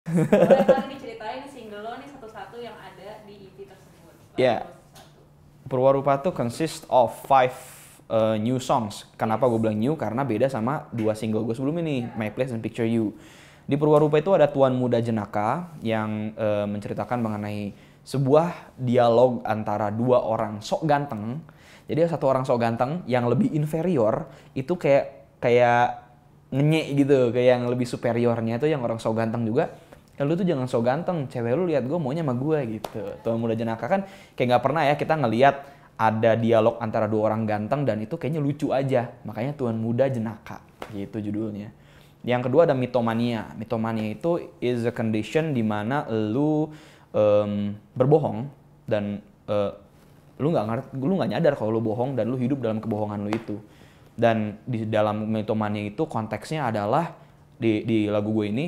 Boleh kali diceritain single lo nih satu-satu yang ada di EP tersebut. Ya, Purwarupa tuh consist of five new songs. Kenapa gue bilang new? Karena beda sama dua single gue sebelum ini, My Place dan Picture You. Di Purwarupa itu ada Tuan Muda Jenaka yang menceritakan mengenai sebuah dialog antara dua orang sok ganteng. Jadi ada satu orang sok ganteng yang lebih inferior itu kayak kayak ngenyek gitu, kayak yang lebih superiornya itu yang orang sok ganteng juga. Ya lu tuh jangan sok ganteng, cewek lu lihat gue maunya sama gue gitu. Tuan Muda Jenaka kan kayak nggak pernah ya kita ngelihat ada dialog antara dua orang ganteng dan itu kayaknya lucu aja. Makanya Tuan Muda Jenaka gitu judulnya. Yang kedua ada mitomania. Mitomania itu is a condition di mana lu berbohong dan lu nggak nyadar kalau lu bohong dan lu hidup dalam kebohongan lu itu. Dan di dalam mitomania itu konteksnya adalah di lagu gue ini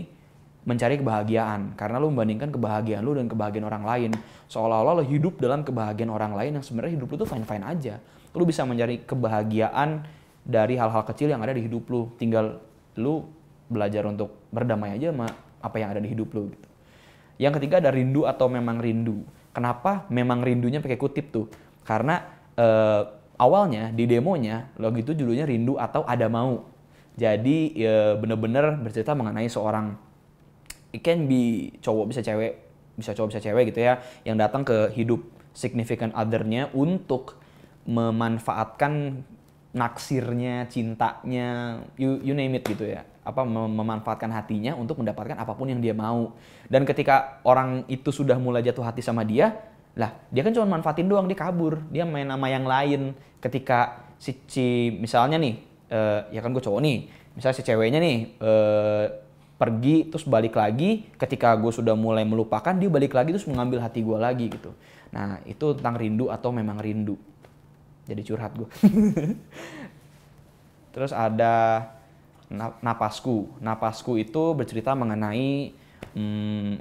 mencari kebahagiaan karena lu membandingkan kebahagiaan lu dan kebahagiaan orang lain, seolah-olah lu hidup dalam kebahagiaan orang lain yang sebenarnya hidup lu tuh fine-fine aja. Lu bisa mencari kebahagiaan dari hal-hal kecil yang ada di hidup lu, tinggal lu belajar untuk berdamai aja sama apa yang ada di hidup lu gitu. Yang ketiga ada rindu atau memang rindu. Kenapa memang rindunya pakai kutip tuh? Karena awalnya di demonya lagu itu judulnya Rindu atau Ada Mau. Jadi bener-bener bercerita mengenai seorang, it can be cowok bisa cewek, bisa cowok bisa cewek gitu ya, yang datang ke hidup significant other-nya untuk memanfaatkan naksirnya, cintanya, you name it gitu ya. Apa memanfaatkan hatinya untuk mendapatkan apapun yang dia mau. Dan ketika orang itu sudah mulai jatuh hati sama dia, lah dia kan cuma manfaatin doang, dia kabur, dia main sama yang lain. Ketika si misalnya nih, ya kan gue cowok nih, misalnya si ceweknya nih pergi terus balik lagi, ketika gue sudah mulai melupakan dia balik lagi terus mengambil hati gue lagi gitu. Nah itu tentang rindu atau memang rindu. Jadi curhat gue. Terus ada Napasku. Napasku itu bercerita mengenai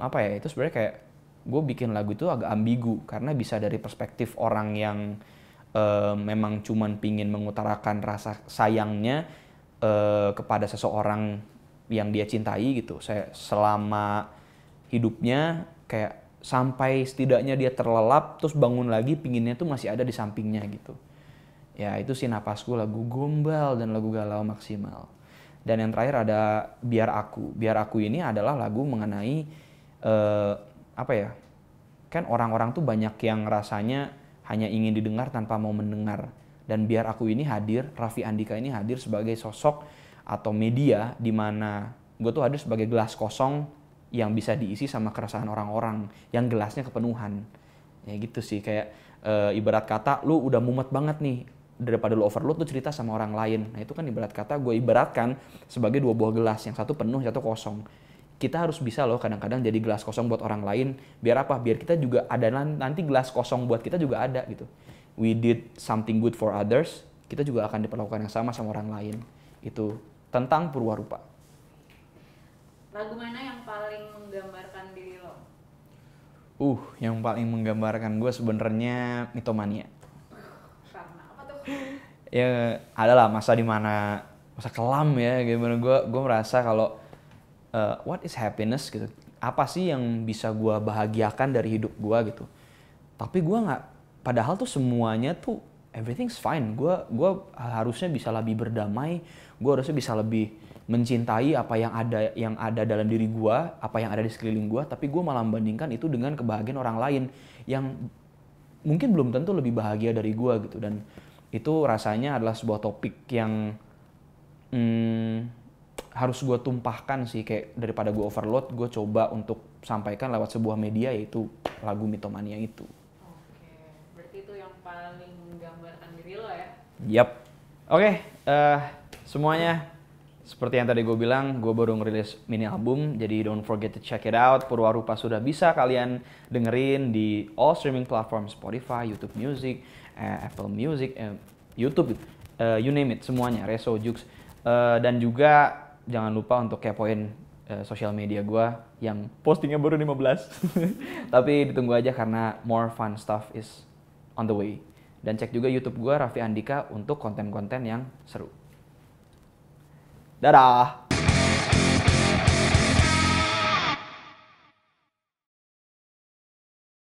apa ya? Itu sebenarnya kayak gue bikin lagu itu agak ambigu karena bisa dari perspektif orang yang memang cuman pingin mengutarakan rasa sayangnya kepada seseorang yang dia cintai gitu. Saya selama hidupnya kayak sampai setidaknya dia terlelap terus bangun lagi pinginnya tuh masih ada di sampingnya gitu. Ya itu sih Napasku, lagu gombal dan lagu galau maksimal. Dan yang terakhir ada Biar Aku. Biar Aku ini adalah lagu mengenai apa ya? Kan orang-orang tuh banyak yang rasanya hanya ingin didengar tanpa mau mendengar. Dan Biar Aku ini hadir, Raffi Andika ini hadir sebagai sosok atau media di mana gue tuh hadir sebagai gelas kosong yang bisa diisi sama keresahan orang-orang yang gelasnya kepenuhan. Ya gitu sih, kayak ibarat kata lu udah mumet banget nih, daripada lu overload lu cerita sama orang lain. Nah itu kan ibarat kata gue ibaratkan sebagai dua buah gelas, yang satu penuh, yang satu kosong. Kita harus bisa loh kadang-kadang jadi gelas kosong buat orang lain. Biar apa? Biar kita juga ada nanti gelas kosong buat kita juga ada gitu. We did something good for others, kita juga akan diperlakukan yang sama sama orang lain. Itu tentang Purwarupa. Lagu mana yang paling menggambarkan diri lo? Yang paling menggambarkan gue sebenarnya Mitomania. Karena apa tuh? Ya adalah masa dimana masa kelam ya, gimana gue merasa kalau what is happiness gitu, apa sih yang bisa gue bahagiakan dari hidup gue gitu. Tapi gue nggak, padahal tuh semuanya tuh everything's fine. Gue harusnya bisa lebih berdamai, gue harusnya bisa lebih mencintai apa yang ada dalam diri gue, apa yang ada di sekeliling gue. Tapi gue malah membandingkan itu dengan kebahagiaan orang lain yang mungkin belum tentu lebih bahagia dari gue gitu. Dan itu rasanya adalah sebuah topik yang harus gue tumpahkan sih, kayak daripada gue overload, gue coba untuk sampaikan lewat sebuah media, yaitu lagu Mitomania itu. Oke, berarti itu yang paling menggambarkan diri lo ya? Yap. Oke, semuanya seperti yang tadi gue bilang, gue baru ngerilis mini album, jadi don't forget to check it out. Purwarupa sudah bisa kalian dengerin di all streaming platform, Spotify, YouTube Music, Apple Music, YouTube, you name it, semuanya, Reso, Jux. Dan juga jangan lupa untuk kepoin sosial media gue yang postingnya baru 15. Tapi ditunggu aja karena more fun stuff is on the way. Dan cek juga YouTube gue, Raffi Andika, untuk konten-konten yang seru. Dadah!